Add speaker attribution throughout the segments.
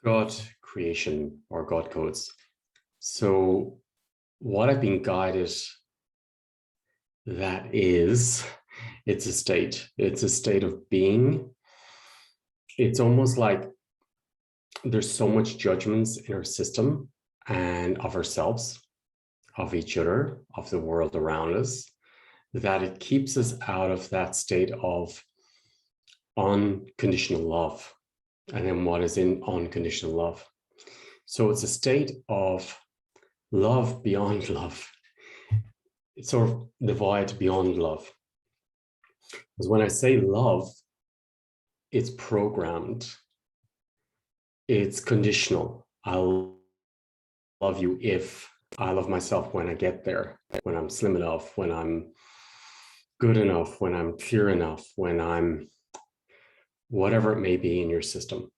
Speaker 1: God creation or God codes. So what I've been guided, that is, it's a state of being. It's almost like there's so much judgments in our system and of ourselves, of each other, of the world around us, that it keeps us out of that state of unconditional love. And then what is in unconditional love? So it's a state of love beyond love. It's sort of the void beyond love. Because when I say love, it's programmed, it's conditional. I'll love you if I love myself when I get there, when I'm slim enough, when I'm good enough, when I'm clear enough, when I'm whatever it may be in your system.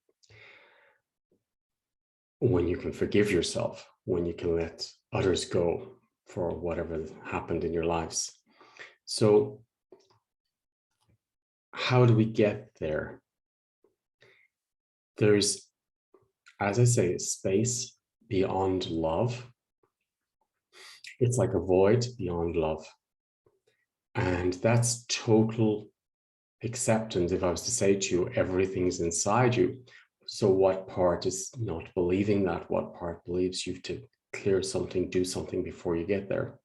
Speaker 1: When you can forgive yourself, when you can let others go for whatever happened in your lives. So how do we get there? There's, as I say, space beyond love. It's like a void beyond love. And that's total acceptance. If I was to say to you, everything's inside you. So what part is not believing that? What part believes you have to clear something, do something before you get there?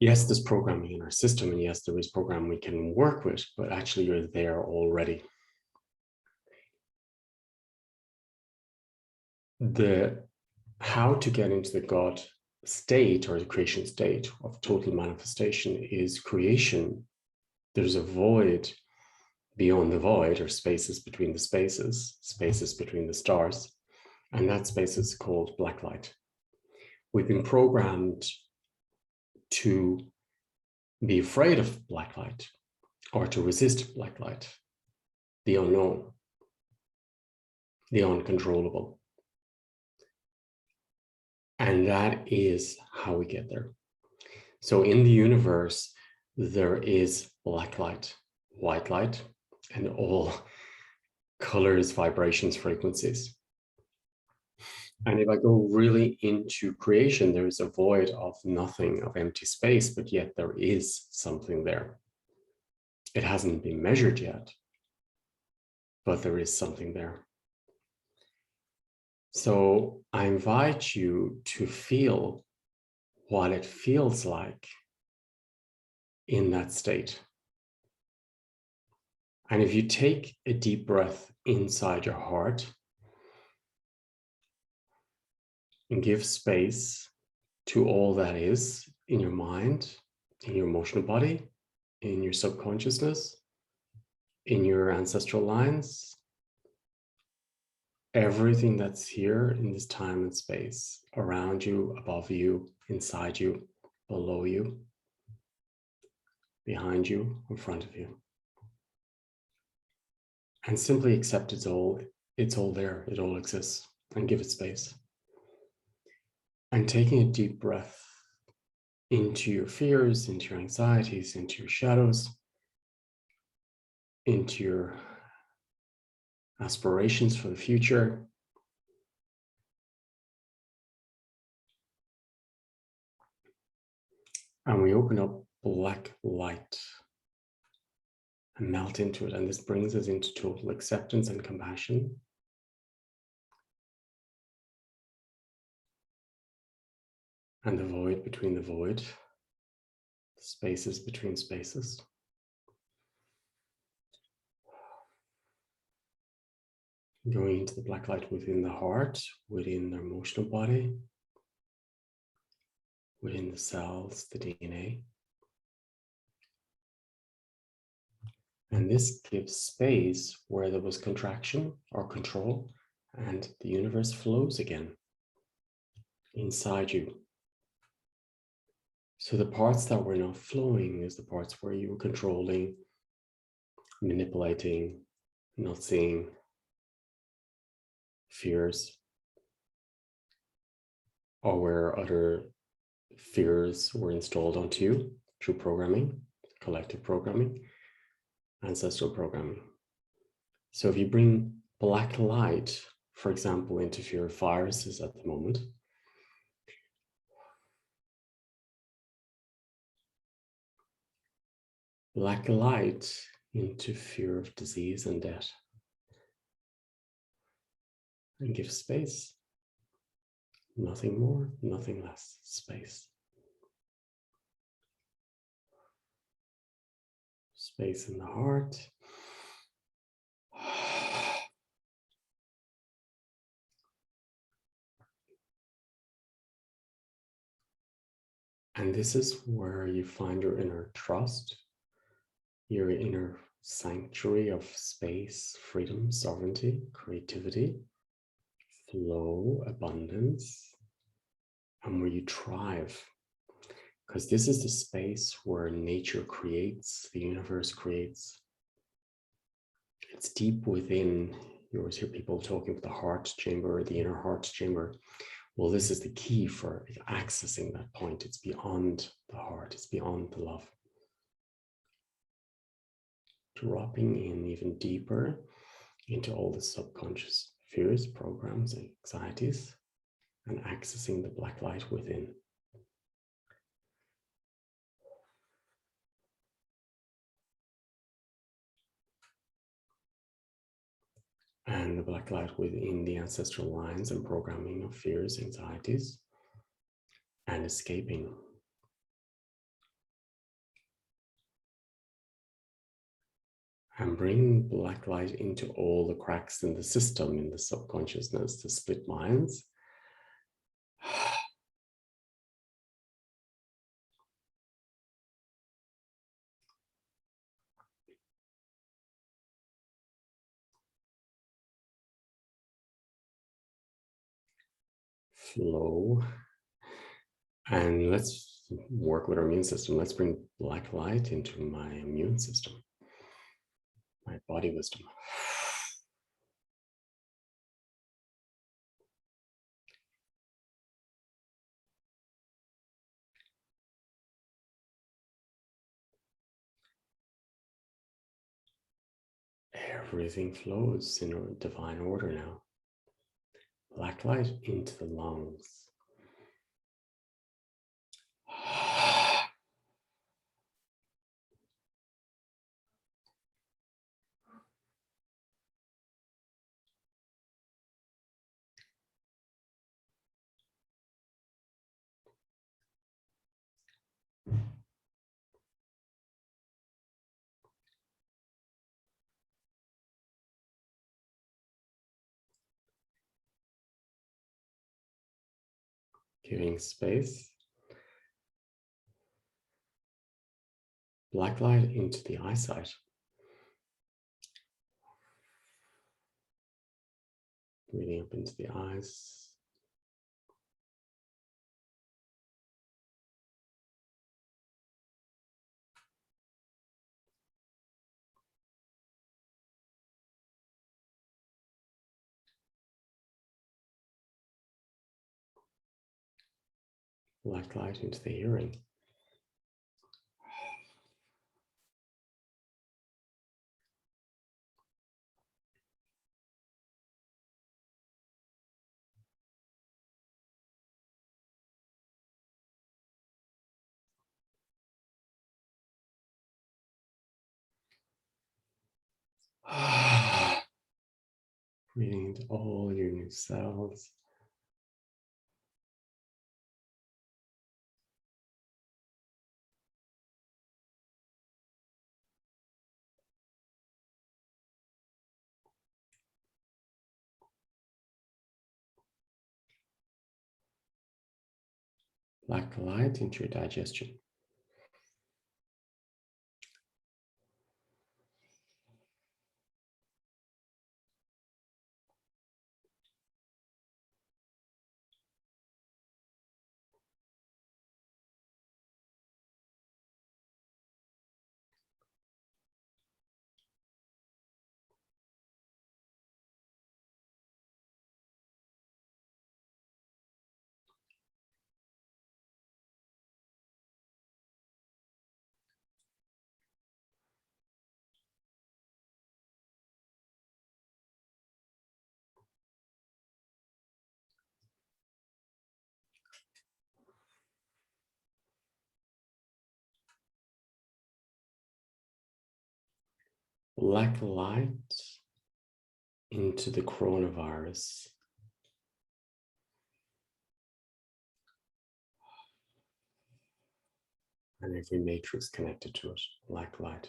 Speaker 1: Yes, there's programming in our system, and yes, there is programming we can work with, but actually you're there already. How to get into the God state or the creation state of total manifestation is creation. There's a void beyond the void, or spaces between the spaces, spaces between the stars, and that space is called black light. We've been programmed to be afraid of black light or to resist black light, the unknown, the uncontrollable. And that is how we get there. So in the universe, there is black light, white light, and all colors, vibrations, frequencies. And if I go really into creation, there is a void of nothing, of empty space, but yet there is something there. It hasn't been measured yet, but there is something there. So I invite you to feel what it feels like in that state. And if you take a deep breath inside your heart and give space to all that is in your mind, in your emotional body, in your subconsciousness, in your ancestral lines, everything that's here in this time and space, around you, above you, inside you, below you, behind you, in front of you. And simply accept it's all there, it all exists, and give it space. And taking a deep breath into your fears, into your anxieties, into your shadows, into your aspirations for the future. And we open up black light and melt into it. And this brings us into total acceptance and compassion. And the void between the void, the spaces between spaces. Going into the black light within the heart, within the emotional body, within the cells, the DNA. And this gives space where there was contraction or control, and the universe flows again inside you. So the parts that were not flowing is the parts where you were controlling, manipulating, not seeing, fears, or where other fears were installed onto you through programming, collective programming, ancestral programming. So if you bring black light for example, interfere with viruses at the moment. Black light interfere with disease and death. And give space. Nothing more, nothing less. Space. Space in the heart. And this is where you find your inner trust, your inner sanctuary of space, freedom, sovereignty, creativity, flow, abundance, and where you thrive. Because this is the space where nature creates, the universe creates. It's deep within. You always hear people talking about the heart chamber, the inner heart chamber. Well, this is the key for accessing that point. It's beyond the heart, it's beyond the love. Dropping in even deeper into all the subconscious fears, programs, anxieties, and accessing the black light within. And the black light within the ancestral lines and programming of fears, anxieties, and escaping. And bring black light into all the cracks in the system, in the subconsciousness, the split minds. Flow. And let's work with our immune system. Let's bring black light into my immune system, my body wisdom. Everything flows in a divine order now. Black light into the lungs. Giving space. Black light into the eyesight. Breathing up into the eyes. Black light into the hearing. Breathing into all your new cells. Black light into your digestion. black light into the coronavirus. And every matrix connected to it, black light.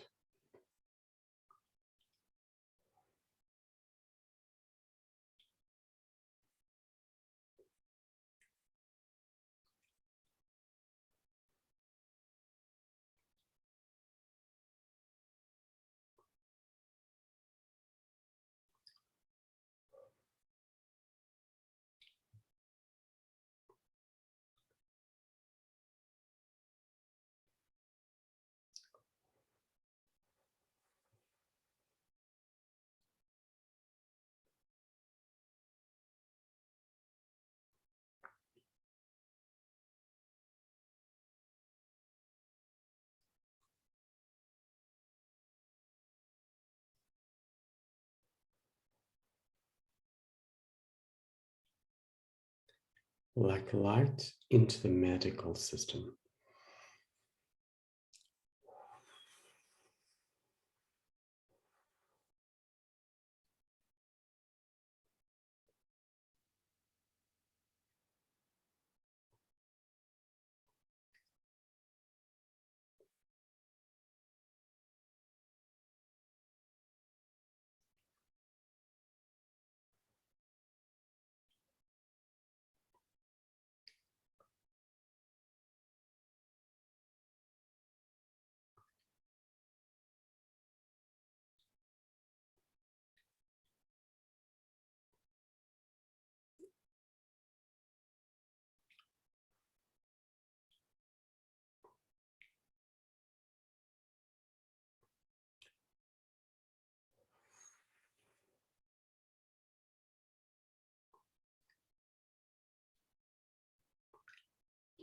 Speaker 1: Black light into the medical system.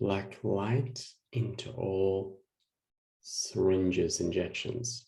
Speaker 1: Black light into all syringes, injections.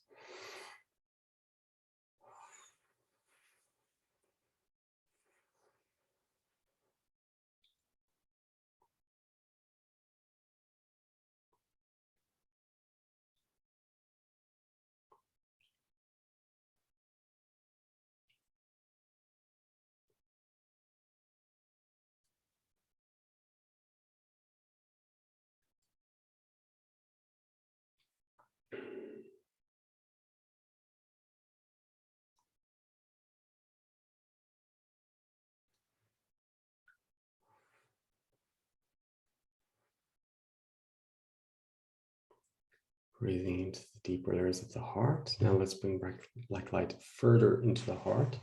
Speaker 1: Breathing into the deeper layers of the heart. Now let's bring back black light further into the heart.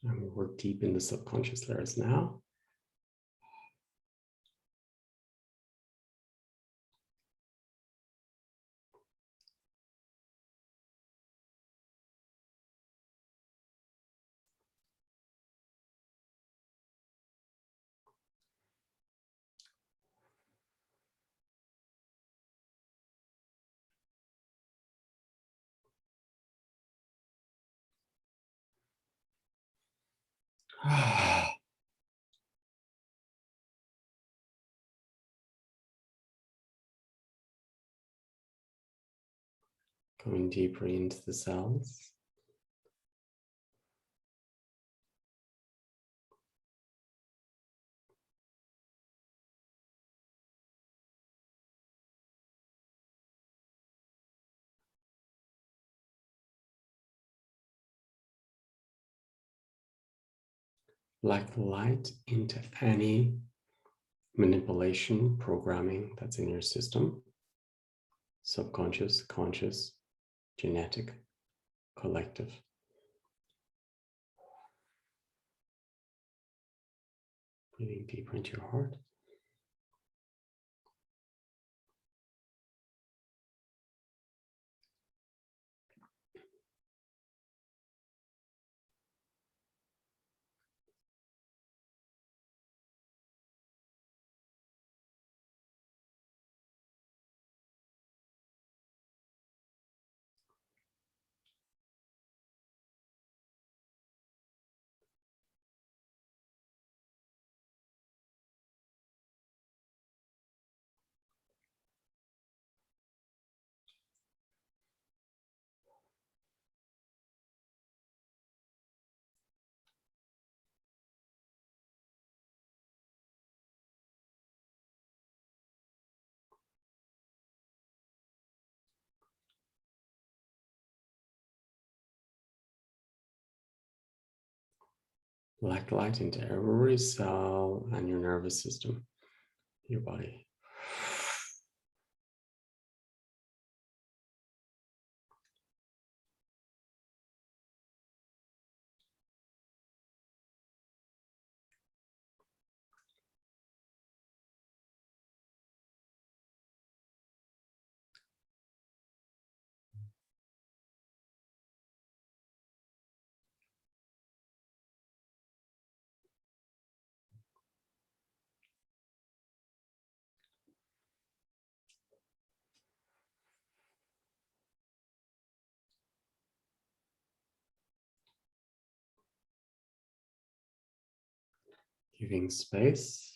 Speaker 1: And we work deep in the subconscious layers now. Going deeper into the cells. Black light into any manipulation, programming that's in your system. Subconscious, conscious, genetic, collective. Breathing deeper into your heart. black light into every cell and your nervous system, your body. Giving space.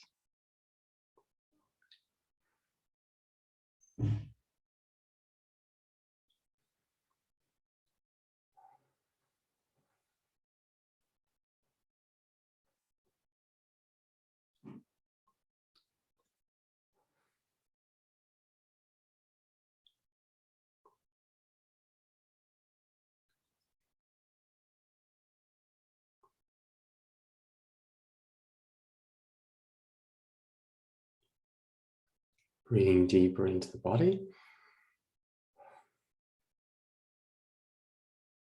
Speaker 1: Breathing deeper into the body.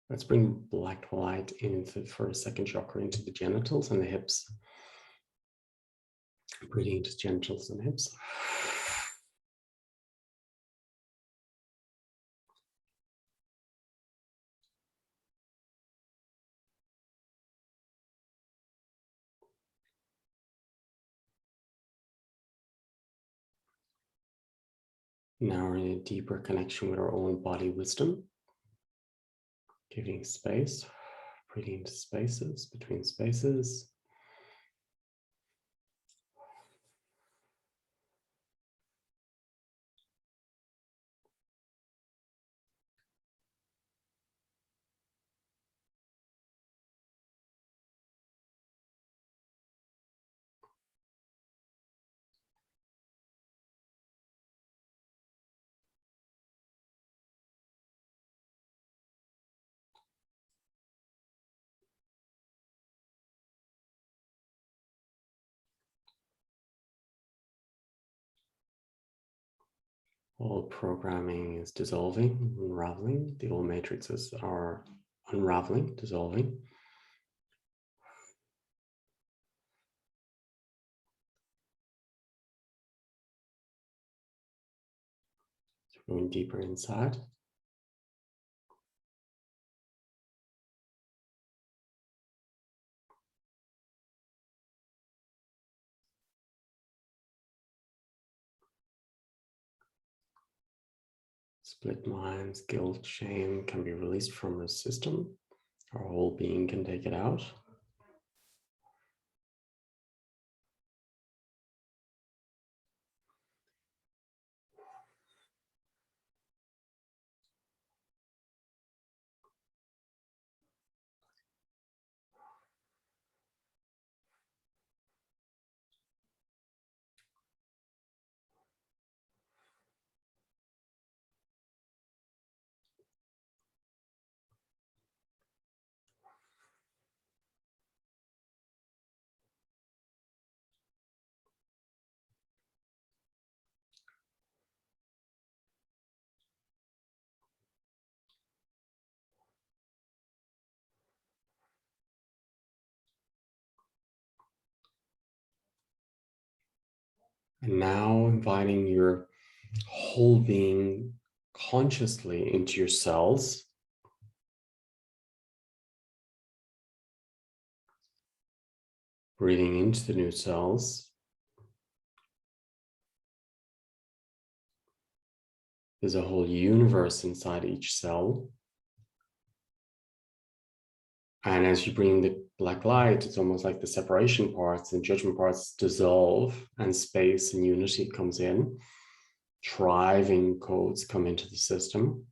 Speaker 1: Let's bring black light into the first, second chakra, into the genitals and the hips. Breathing into genitals and hips. Now we're in a deeper connection with our own body wisdom. Giving space, breathing into spaces, between spaces. All programming is dissolving, unraveling. The old matrices are unraveling, dissolving. So going deeper inside. Split minds, guilt, shame can be released from our system. Our whole being can take it out. And now inviting your whole being consciously into your cells. Breathing into the new cells. There's a whole universe inside each cell. And as you bring the black light, it's almost like the separation parts and judgment parts dissolve and space and unity comes in. Driving codes come into the system.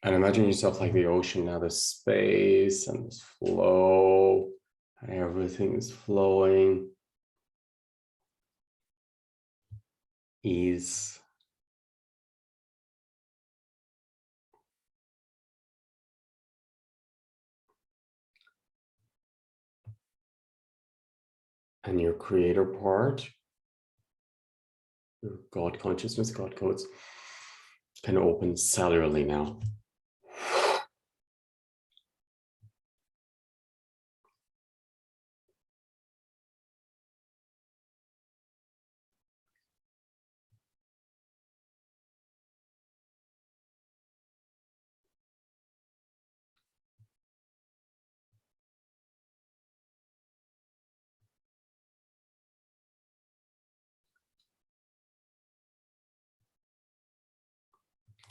Speaker 1: And imagine yourself like the ocean now, there's space and there's flow, and everything is flowing. Ease. And your creator part, your God consciousness, God codes, can open cellularly now.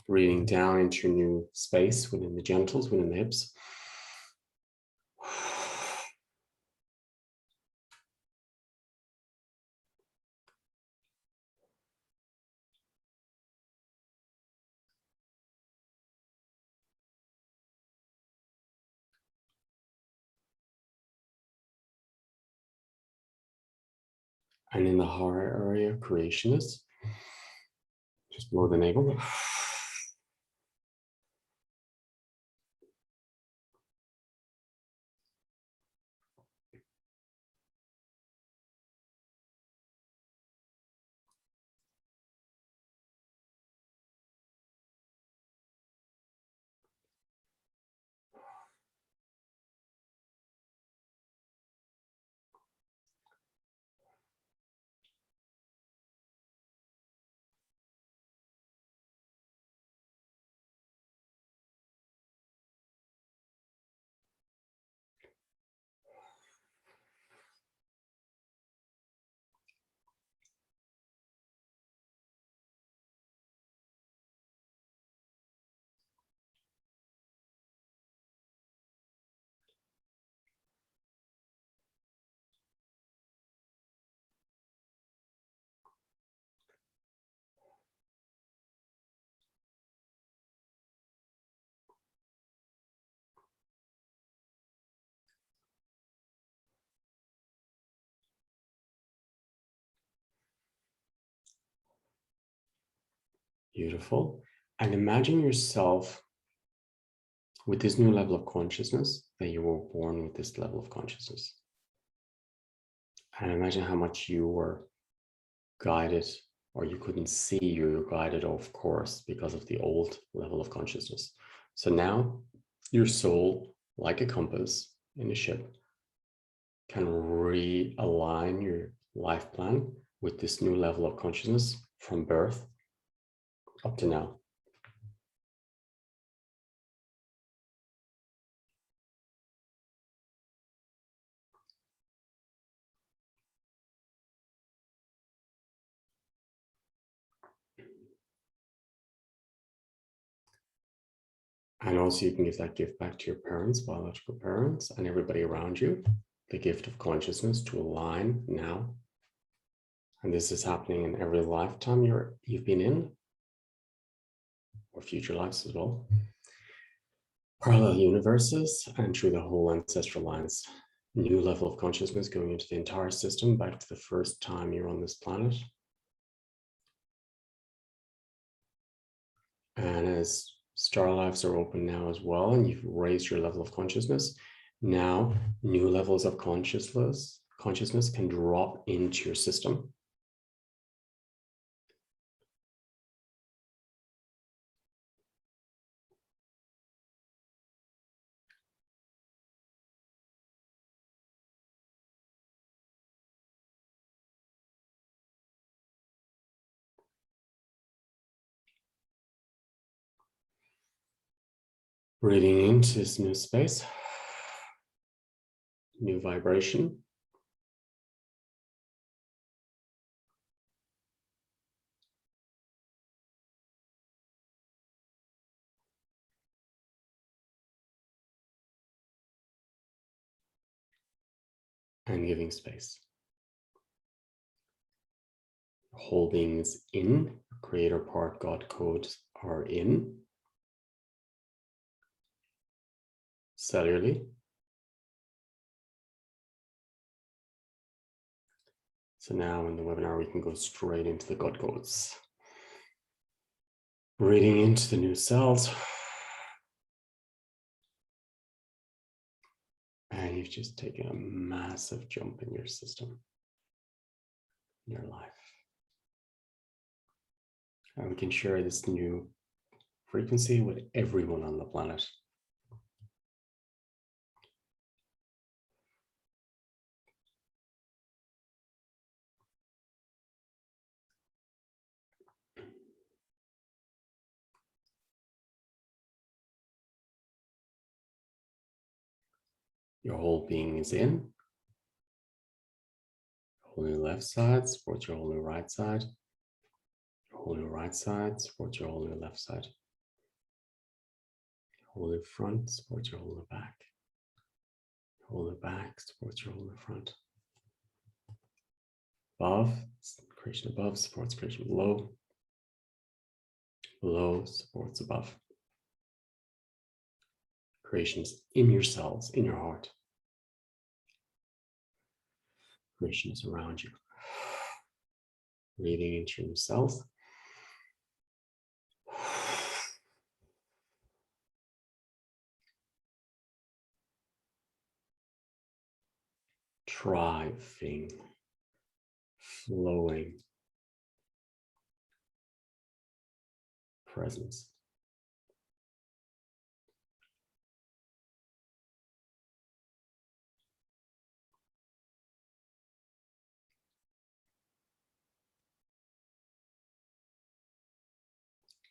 Speaker 1: Breathing down into your new space within the genitals, within the hips. And in the heart area, creationist, just below the navel. Beautiful. And imagine yourself with this new level of consciousness, that you were born with this level of consciousness. And imagine how much you were guided, or you couldn't see, you were guided off course because of the old level of consciousness. So now your soul, like a compass in a ship, can realign your life plan with this new level of consciousness from birth up to now. And also you can give that gift back to your parents, biological parents, and everybody around you, the gift of consciousness to align now. And this is happening in every lifetime you've been in, or future lives as well. Parallel universes, and through the whole ancestral lines. New level of consciousness going into the entire system, back to the first time you're on this planet. And as star lives are open now as well, and you've raised your level of consciousness, now new levels of consciousness can drop into your system. Breathing into this new space, new vibration. And giving space. Whole beings in, creator part, God codes are in. cellularly. So now in the webinar, we can go straight into the gut codes. Breathing into the new cells. And you've just taken a massive jump in your system, in your life. And we can share this new frequency with everyone on the planet. Your whole being is in. Whole new left side supports your whole new right side. Your whole new right side supports your whole new left side. Your whole new front supports your whole new back. Your whole new back supports your whole new front. Above, creation above supports creation below. Below supports above. Creations in your cells, in your heart. Creation is around you. Breathing into your cells. Thriving, flowing presence.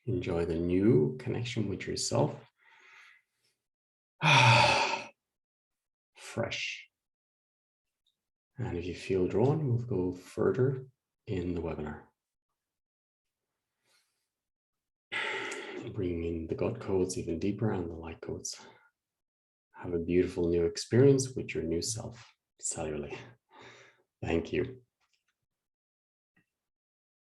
Speaker 1: Enjoy the new connection with yourself. Fresh. And if you feel drawn, we'll go further in the webinar. Bringing in the gut codes even deeper and the light codes. Have a beautiful new experience with your new self, cellularly. Thank you.